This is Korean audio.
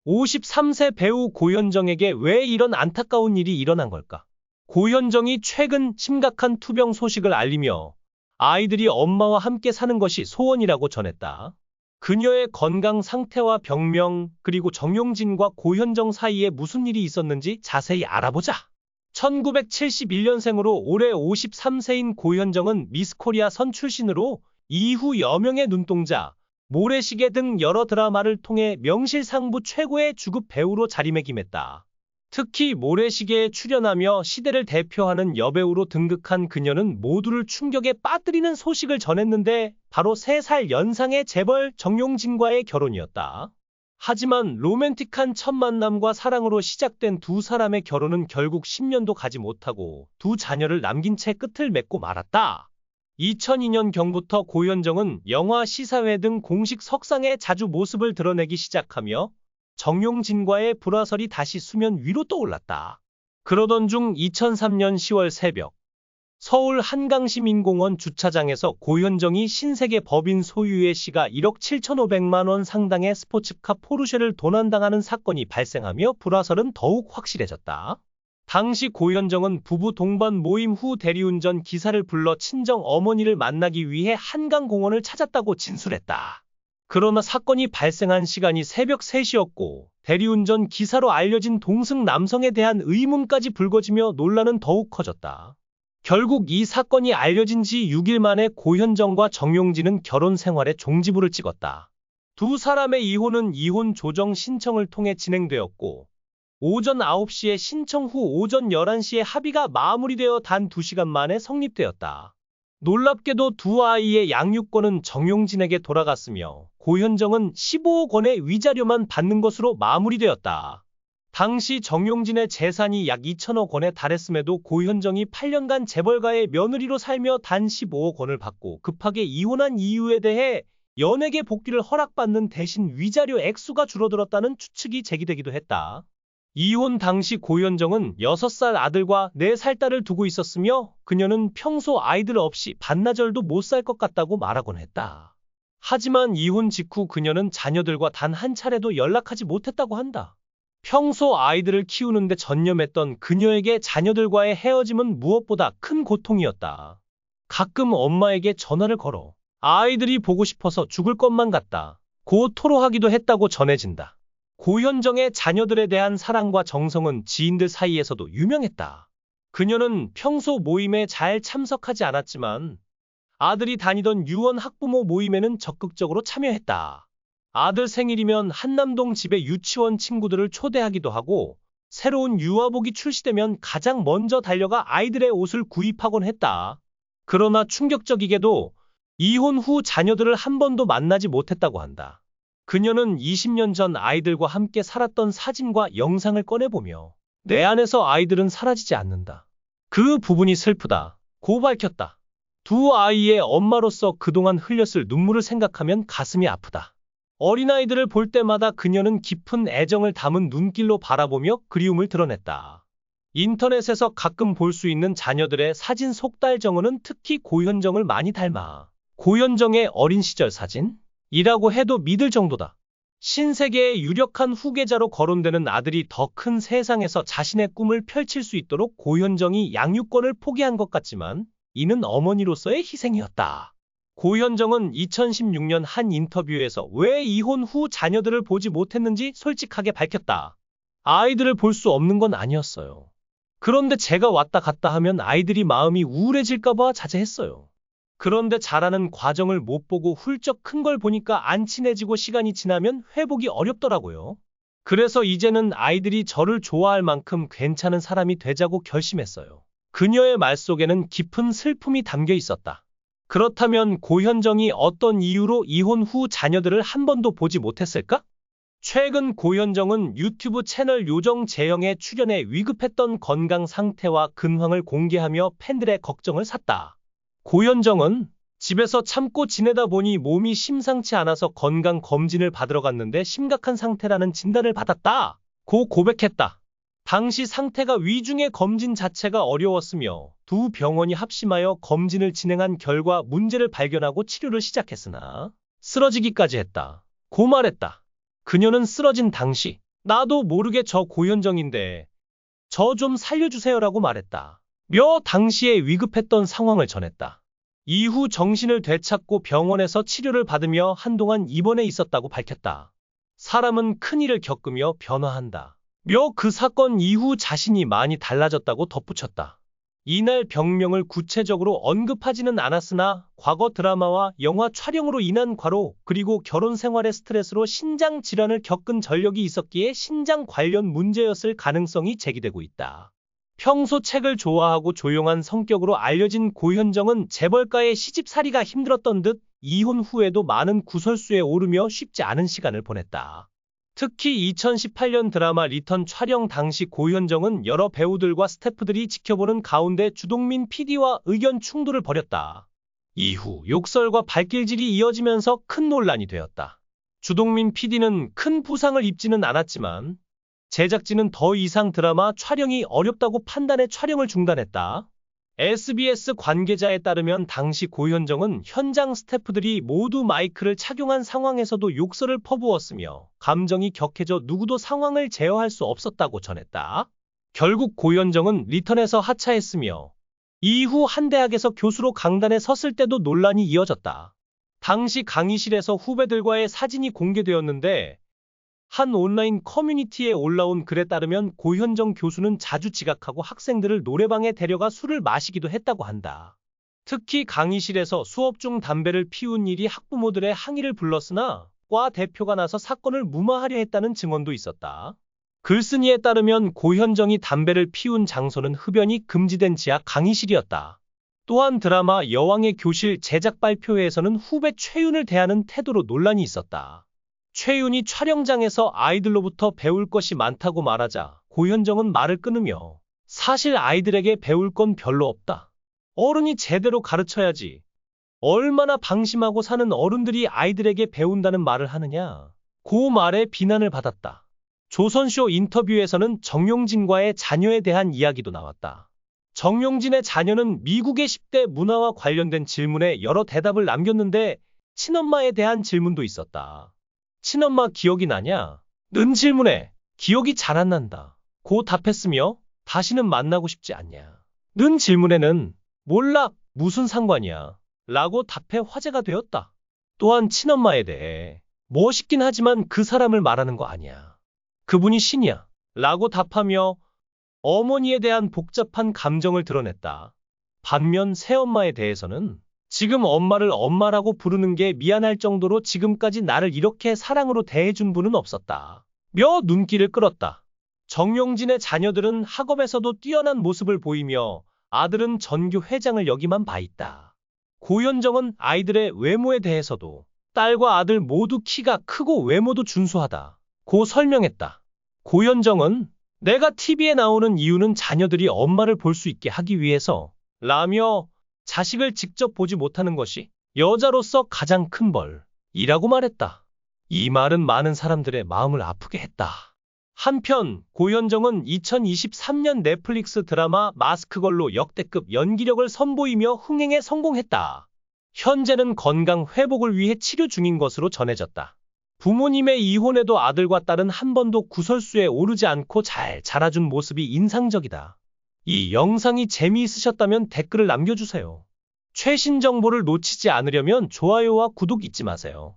53세 배우 고현정에게 왜 이런 안타까운 일이 일어난 걸까? 고현정이 최근 심각한 투병 소식을 알리며 아이들이 엄마와 함께 사는 것이 소원이라고 전했다. 그녀의 건강 상태와 병명, 그리고 정용진과 고현정 사이에 무슨 일이 있었는지 자세히 알아보자. 1971년생으로 올해 53세인 고현정은 미스코리아 선 출신으로 이후 여명의 눈동자, 모래시계 등 여러 드라마를 통해 명실상부 최고의 주급 배우로 자리매김했다. 특히 모래시계에 출연하며 시대를 대표하는 여배우로 등극한 그녀는 모두를 충격에 빠뜨리는 소식을 전했는데 바로 3살 연상의 재벌 정용진과의 결혼이었다. 하지만 로맨틱한 첫 만남과 사랑으로 시작된 두 사람의 결혼은 결국 10년도 가지 못하고 두 자녀를 남긴 채 끝을 맺고 말았다. 2002년경부터 고현정은 영화 시사회 등 공식 석상에 자주 모습을 드러내기 시작하며 정용진과의 불화설이 다시 수면 위로 떠올랐다. 그러던 중 2003년 10월 새벽 서울 한강시민공원 주차장에서 고현정이 신세계 법인 소유의 시가 1억 7,500만 원 상당의 스포츠카 포르쉐를 도난당하는 사건이 발생하며 불화설은 더욱 확실해졌다. 당시 고현정은 부부 동반 모임 후 대리운전 기사를 불러 친정 어머니를 만나기 위해 한강공원을 찾았다고 진술했다. 그러나 사건이 발생한 시간이 새벽 3시였고 대리운전 기사로 알려진 동승 남성에 대한 의문까지 불거지며 논란은 더욱 커졌다. 결국 이 사건이 알려진 지 6일 만에 고현정과 정용진은 결혼 생활에 종지부를 찍었다. 두 사람의 이혼은 이혼 조정 신청을 통해 진행되었고 오전 9시에 신청 후 오전 11시에 합의가 마무리되어 단 2시간 만에 성립되었다. 놀랍게도 두 아이의 양육권은 정용진에게 돌아갔으며 고현정은 15억 원의 위자료만 받는 것으로 마무리되었다. 당시 정용진의 재산이 약 2천억 원에 달했음에도 고현정이 8년간 재벌가의 며느리로 살며 단 15억 원을 받고 급하게 이혼한 이유에 대해 연예계 복귀를 허락받는 대신 위자료 액수가 줄어들었다는 추측이 제기되기도 했다. 이혼 당시 고현정은 6살 아들과 4살 딸을 두고 있었으며 그녀는 평소 아이들 없이 반나절도 못 살 것 같다고 말하곤 했다. 하지만 이혼 직후 그녀는 자녀들과 단 한 차례도 연락하지 못했다고 한다. 평소 아이들을 키우는데 전념했던 그녀에게 자녀들과의 헤어짐은 무엇보다 큰 고통이었다. 가끔 엄마에게 전화를 걸어 아이들이 보고 싶어서 죽을 것만 같다 고 토로하기도 했다고 전해진다. 고현정의 자녀들에 대한 사랑과 정성은 지인들 사이에서도 유명했다. 그녀는 평소 모임에 잘 참석하지 않았지만 아들이 다니던 유원 학부모 모임에는 적극적으로 참여했다. 아들 생일이면 한남동 집에 유치원 친구들을 초대하기도 하고 새로운 유아복이 출시되면 가장 먼저 달려가 아이들의 옷을 구입하곤 했다. 그러나 충격적이게도 이혼 후 자녀들을 한 번도 만나지 못했다고 한다. 그녀는 20년 전 아이들과 함께 살았던 사진과 영상을 꺼내보며 내 안에서 아이들은 사라지지 않는다. 그 부분이 슬프다 고 밝혔다. 두 아이의 엄마로서 그동안 흘렸을 눈물을 생각하면 가슴이 아프다. 어린아이들을 볼 때마다 그녀는 깊은 애정을 담은 눈길로 바라보며 그리움을 드러냈다. 인터넷에서 가끔 볼 수 있는 자녀들의 사진 속달 정원은 특히 고현정을 많이 닮아 고현정의 어린 시절 사진? 이라고 해도 믿을 정도다. 신세계의 유력한 후계자로 거론되는 아들이 더 큰 세상에서 자신의 꿈을 펼칠 수 있도록 고현정이 양육권을 포기한 것 같지만 이는 어머니로서의 희생이었다. 고현정은 2016년 한 인터뷰에서 왜 이혼 후 자녀들을 보지 못했는지 솔직하게 밝혔다. 아이들을 볼 수 없는 건 아니었어요. 그런데 제가 왔다 갔다 하면 아이들이 마음이 우울해질까봐 자제했어요. 그런데 자라는 과정을 못 보고 훌쩍 큰 걸 보니까 안 친해지고 시간이 지나면 회복이 어렵더라고요. 그래서 이제는 아이들이 저를 좋아할 만큼 괜찮은 사람이 되자고 결심했어요. 그녀의 말 속에는 깊은 슬픔이 담겨 있었다. 그렇다면 고현정이 어떤 이유로 이혼 후 자녀들을 한 번도 보지 못했을까? 최근 고현정은 유튜브 채널 요정재영에 출연해 위급했던 건강 상태와 근황을 공개하며 팬들의 걱정을 샀다. 고현정은 집에서 참고 지내다 보니 몸이 심상치 않아서 건강 검진을 받으러 갔는데 심각한 상태라는 진단을 받았다 고 고백했다. 당시 상태가 위중해 검진 자체가 어려웠으며 두 병원이 합심하여 검진을 진행한 결과 문제를 발견하고 치료를 시작했으나 쓰러지기까지 했다 고 말했다. 그녀는 쓰러진 당시 나도 모르게 저 고현정인데 저 좀 살려주세요라고 말했다. 며 당시에 위급했던 상황을 전했다. 이후 정신을 되찾고 병원에서 치료를 받으며 한동안 입원해 있었다고 밝혔다. 사람은 큰일을 겪으며 변화한다. 며 그 사건 이후 자신이 많이 달라졌다고 덧붙였다. 이날 병명을 구체적으로 언급하지는 않았으나 과거 드라마와 영화 촬영으로 인한 과로 그리고 결혼 생활의 스트레스로 신장 질환을 겪은 전력이 있었기에 신장 관련 문제였을 가능성이 제기되고 있다. 평소 책을 좋아하고 조용한 성격으로 알려진 고현정은 재벌가의 시집살이가 힘들었던 듯 이혼 후에도 많은 구설수에 오르며 쉽지 않은 시간을 보냈다. 특히 2018년 드라마 리턴 촬영 당시 고현정은 여러 배우들과 스태프들이 지켜보는 가운데 주동민 PD와 의견 충돌을 벌였다. 이후 욕설과 발길질이 이어지면서 큰 논란이 되었다. 주동민 PD는 큰 부상을 입지는 않았지만 제작진은 더 이상 드라마 촬영이 어렵다고 판단해 촬영을 중단했다. SBS 관계자에 따르면 당시 고현정은 현장 스태프들이 모두 마이크를 착용한 상황에서도 욕설을 퍼부었으며 감정이 격해져 누구도 상황을 제어할 수 없었다고 전했다. 결국 고현정은 리턴에서 하차했으며 이후 한 대학에서 교수로 강단에 섰을 때도 논란이 이어졌다. 당시 강의실에서 후배들과의 사진이 공개되었는데 한 온라인 커뮤니티에 올라온 글에 따르면 고현정 교수는 자주 지각하고 학생들을 노래방에 데려가 술을 마시기도 했다고 한다. 특히 강의실에서 수업 중 담배를 피운 일이 학부모들의 항의를 불렀으나 과 대표가 나서 사건을 무마하려 했다는 증언도 있었다. 글쓴이에 따르면 고현정이 담배를 피운 장소는 흡연이 금지된 지하 강의실이었다. 또한 드라마 여왕의 교실 제작 발표회에서는 후배 최윤을 대하는 태도로 논란이 있었다. 최윤이 촬영장에서 아이들로부터 배울 것이 많다고 말하자 고현정은 말을 끊으며 사실 아이들에게 배울 건 별로 없다. 어른이 제대로 가르쳐야지. 얼마나 방심하고 사는 어른들이 아이들에게 배운다는 말을 하느냐. 그 말에 비난을 받았다. 조선쇼 인터뷰에서는 정용진과의 자녀에 대한 이야기도 나왔다. 정용진의 자녀는 미국의 10대 문화와 관련된 질문에 여러 대답을 남겼는데 친엄마에 대한 질문도 있었다. 친엄마 기억이 나냐? 는 질문에 기억이 잘 안 난다. 고 답했으며 다시는 만나고 싶지 않냐? 는 질문에는 몰라, 무슨 상관이야? 라고 답해 화제가 되었다. 또한 친엄마에 대해 멋있긴 하지만 그 사람을 말하는 거 아니야. 그분이 신이야. 라고 답하며 어머니에 대한 복잡한 감정을 드러냈다. 반면 새엄마에 대해서는 지금 엄마를 엄마라고 부르는 게 미안할 정도로 지금까지 나를 이렇게 사랑으로 대해준 분은 없었다. 며 눈길을 끌었다. 정용진의 자녀들은 학업에서도 뛰어난 모습을 보이며 아들은 전교 회장을 역임한 바 있다. 고현정은 아이들의 외모에 대해서도 딸과 아들 모두 키가 크고 외모도 준수하다. 고 설명했다. 고현정은 내가 TV에 나오는 이유는 자녀들이 엄마를 볼 수 있게 하기 위해서 라며 자식을 직접 보지 못하는 것이 여자로서 가장 큰 벌이라고 말했다. 이 말은 많은 사람들의 마음을 아프게 했다. 한편 고현정은 2023년 넷플릭스 드라마 마스크걸로 역대급 연기력을 선보이며 흥행에 성공했다. 현재는 건강 회복을 위해 치료 중인 것으로 전해졌다. 부모님의 이혼에도 아들과 딸은 한 번도 구설수에 오르지 않고 잘 자라준 모습이 인상적이다. 이 영상이 재미있으셨다면 댓글을 남겨주세요. 최신 정보를 놓치지 않으려면 좋아요와 구독 잊지 마세요.